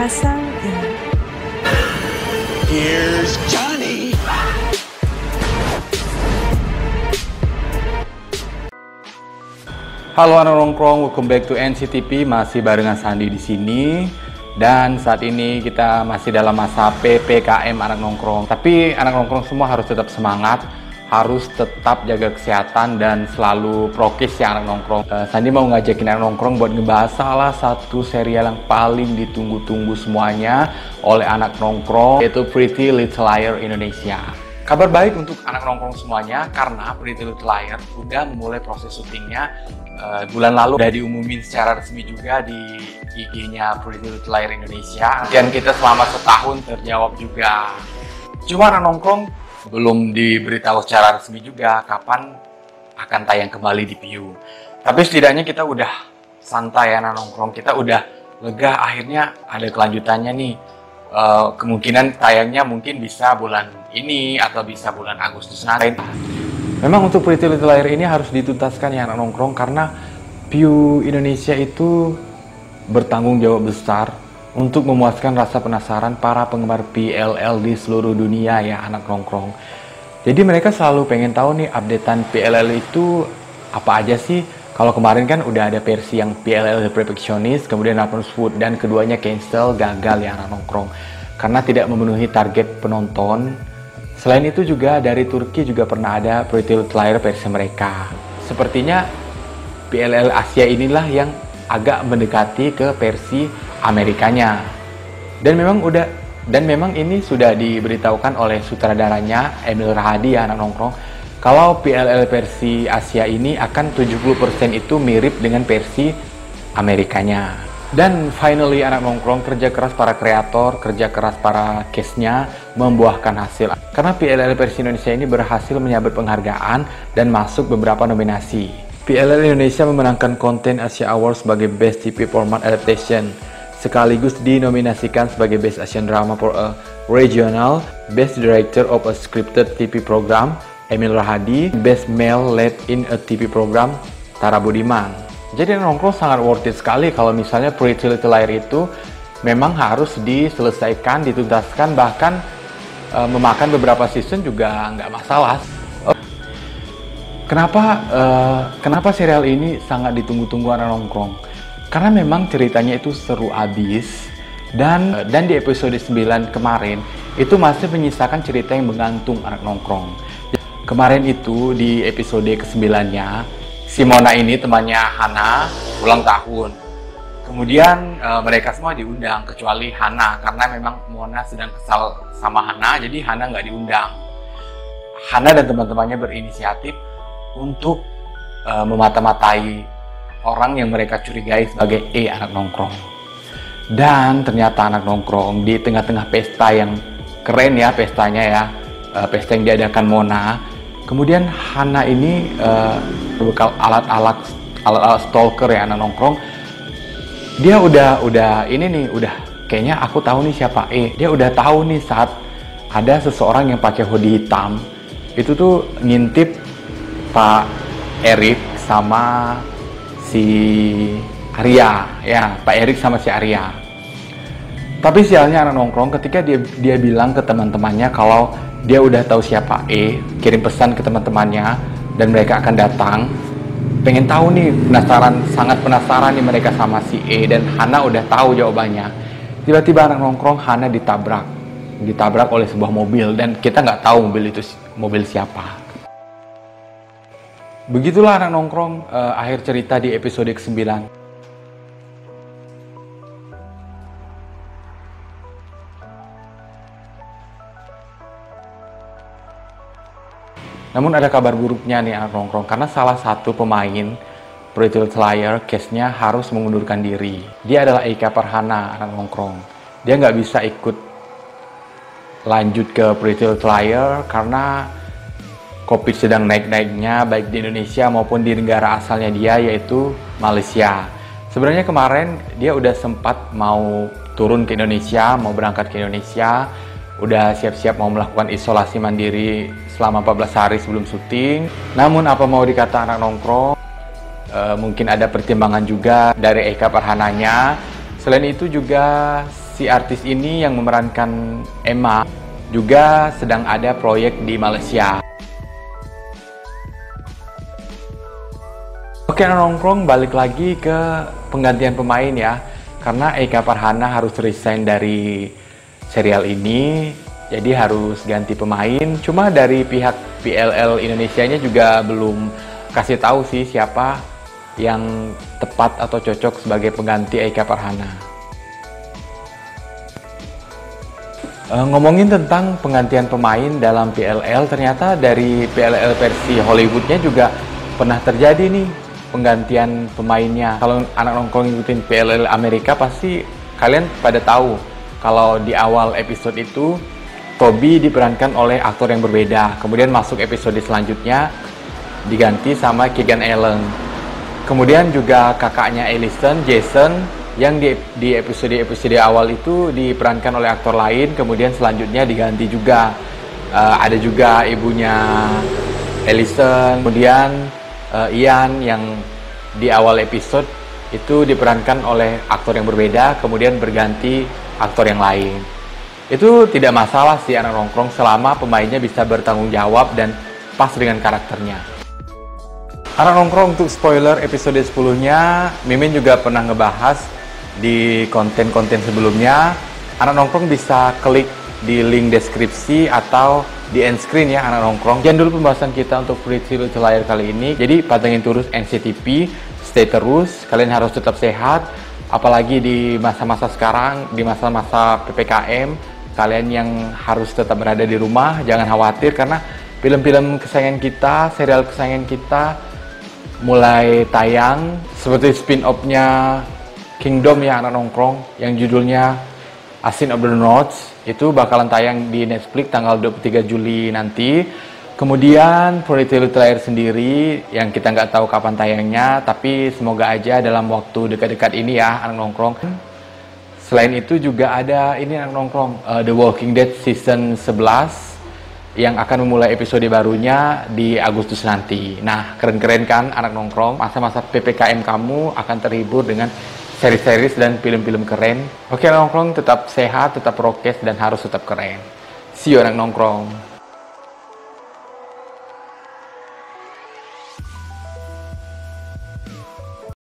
pasang ini. Here's Johnny. Halo anak nongkrong, welcome back to NCTP. Masih barengan Sandi di sini. Dan saat ini kita masih dalam masa PPKM anak nongkrong. Tapi anak nongkrong semua harus tetap semangat, harus tetap jaga kesehatan dan selalu prokes ya anak nongkrong. Sandi mau ngajakin anak nongkrong buat ngebahas salah satu serial yang paling ditunggu-tunggu semuanya oleh anak nongkrong, yaitu Pretty Little Liars Indonesia. Kabar baik untuk anak nongkrong semuanya karena Pretty Little Liars udah memulai proses syutingnya bulan lalu. Udah diumumin secara resmi juga di IG-nya Pretty Little Liars Indonesia. Dan kita selama setahun terjawab juga. Cuma anak nongkrong belum diberitahu secara resmi juga kapan akan tayang kembali di PIU. Tapi setidaknya kita udah santai anak nongkrong, kita udah lega akhirnya ada kelanjutannya nih. Kemungkinan tayangnya mungkin bisa bulan ini atau bisa bulan Agustus nanti. Memang untuk Pretty Little Liars ini harus dituntaskan ya anak nongkrong karena PIU Indonesia itu bertanggung jawab besar untuk memuaskan rasa penasaran para penggemar PLL di seluruh dunia ya anak nongkrong. Jadi mereka selalu pengen tahu nih updatean PLL itu apa aja sih. Kalau kemarin kan udah ada versi yang PLL The Perfectionist, kemudian Rapper's Food, dan keduanya cancel, gagal ya anak nongkrong karena tidak memenuhi target penonton. Selain itu juga dari Turki juga pernah ada Pretty Little Liars versi mereka. Sepertinya PLL Asia inilah yang agak mendekati ke versi Amerikanya. Dan memang ini sudah diberitahukan oleh sutradaranya Emil Rahadi ya anak nongkrong. Kalau PLL versi Asia ini akan 70% itu mirip dengan versi Amerikanya. Dan finally anak nongkrong, kerja keras para kreator, kerja keras para cast-nya membuahkan hasil. Karena PLL versi Indonesia ini berhasil menyabet penghargaan dan masuk beberapa nominasi. PLL Indonesia memenangkan Content Asia Awards sebagai Best TV Format Adaptation, sekaligus dinominasikan sebagai Best Asian Drama for a Regional, Best Director of a Scripted TV Program, Emil Rahadi, Best Male Led in a TV Program, Tara Budiman. Jadi nongkrong sangat worth it sekali kalau misalnya Pretty Little Liars itu memang harus diselesaikan, dituntaskan, bahkan memakan beberapa season juga nggak masalah. Kenapa serial ini sangat ditunggu-tunggu anak nongkrong? Karena memang ceritanya itu seru abis dan di episode 9 kemarin itu masih menyisakan cerita yang menggantung anak nongkrong. Kemarin itu di episode ke-9-nya, si Mona ini temannya Hana ulang tahun. Kemudian mereka semua diundang kecuali Hana karena memang Mona sedang kesal sama Hana, jadi Hana nggak diundang. Hana dan teman-temannya berinisiatif untuk memata-matai orang yang mereka curigai sebagai anak nongkrong. Dan ternyata anak nongkrong di tengah-tengah pesta yang keren ya pestanya ya, pesta yang diadakan Mona. Kemudian Hana ini berbekal alat-alat stalker ya anak nongkrong. Dia udah kayaknya aku tahu nih siapa Dia udah tahu nih saat ada seseorang yang pakai hoodie hitam itu tuh ngintip Pak Erik sama si Arya ya, Pak Erik sama si Arya. Tapi sialnya anak nongkrong ketika dia bilang ke teman-temannya kalau dia udah tahu siapa kirim pesan ke teman-temannya dan mereka akan datang. Pengen tahu nih, sangat penasaran nih mereka sama si dan Hana udah tahu jawabannya. Tiba-tiba anak nongkrong Hana ditabrak oleh sebuah mobil dan kita nggak tahu mobil itu mobil siapa. Begitulah anak nongkrong akhir cerita di episode ke-9. Namun ada kabar buruknya nih anak nongkrong karena salah satu pemain Pretty Little Liars case-nya harus mengundurkan diri. Dia adalah Eka Farhana anak nongkrong. Dia nggak bisa ikut lanjut ke Pretty Little Liars karena COVID sedang naik-naiknya baik di Indonesia maupun di negara asalnya dia yaitu Malaysia. Sebenarnya kemarin dia udah sempat mau turun ke Indonesia, mau berangkat ke Indonesia, udah siap-siap mau melakukan isolasi mandiri selama 14 hari sebelum syuting. Namun apa mau dikata anak nongkrong, mungkin ada pertimbangan juga dari Eka Farhananya. Selain itu juga si artis ini yang memerankan Emma juga sedang ada proyek di Malaysia. Oke, nongkrong, balik lagi ke penggantian pemain ya. Karena Eka Farhana harus resign dari serial ini, jadi harus ganti pemain. Cuma dari pihak PLL Indonesianya juga belum kasih tahu sih siapa yang tepat atau cocok sebagai pengganti Eka Farhana. Ngomongin tentang penggantian pemain dalam PLL, ternyata dari PLL versi Hollywoodnya juga pernah terjadi nih penggantian pemainnya. Kalau anak nongkrong ngikutin PLL Amerika, pasti kalian pada tahu kalau di awal episode itu Toby diperankan oleh aktor yang berbeda. Kemudian masuk episode selanjutnya diganti sama Keegan Allen. Kemudian juga kakaknya Ellison, Jason, yang di episode awal itu diperankan oleh aktor lain. Kemudian selanjutnya diganti juga. Ada juga ibunya Ellison. Kemudian Ian yang di awal episode itu diperankan oleh aktor yang berbeda, kemudian berganti aktor yang lain. Itu tidak masalah sih anak nongkrong selama pemainnya bisa bertanggung jawab dan pas dengan karakternya. Anak nongkrong, untuk spoiler episode 10-nya, Mimin juga pernah ngebahas di konten-konten sebelumnya. Anak nongkrong bisa klik di link deskripsi atau di end screen ya anak nongkrong. Jangan dulu pembahasan kita untuk Pretty Little Liars kali ini. Jadi pantengin terus NCTP, stay terus. Kalian harus tetap sehat, apalagi di masa-masa sekarang, di masa-masa PPKM. Kalian yang harus tetap berada di rumah, jangan khawatir karena film-film kesayangan kita, serial kesayangan kita mulai tayang. Seperti spin-off-nya Kingdom ya anak nongkrong, yang judulnya Ascent of the North, itu bakalan tayang di Netflix tanggal 23 Juli nanti. Kemudian Pretty Little Liars sendiri yang kita nggak tahu kapan tayangnya, tapi semoga aja dalam waktu dekat-dekat ini ya anak nongkrong. Selain itu juga ada ini anak nongkrong, The Walking Dead season 11 yang akan memulai episode barunya di Agustus nanti. Nah, keren-keren kan anak nongkrong, masa-masa PPKM kamu akan terhibur dengan seri-series dan film-film keren. Oke anak nongkrong, tetap sehat, tetap prokes, dan harus tetap keren. See you anak nongkrong.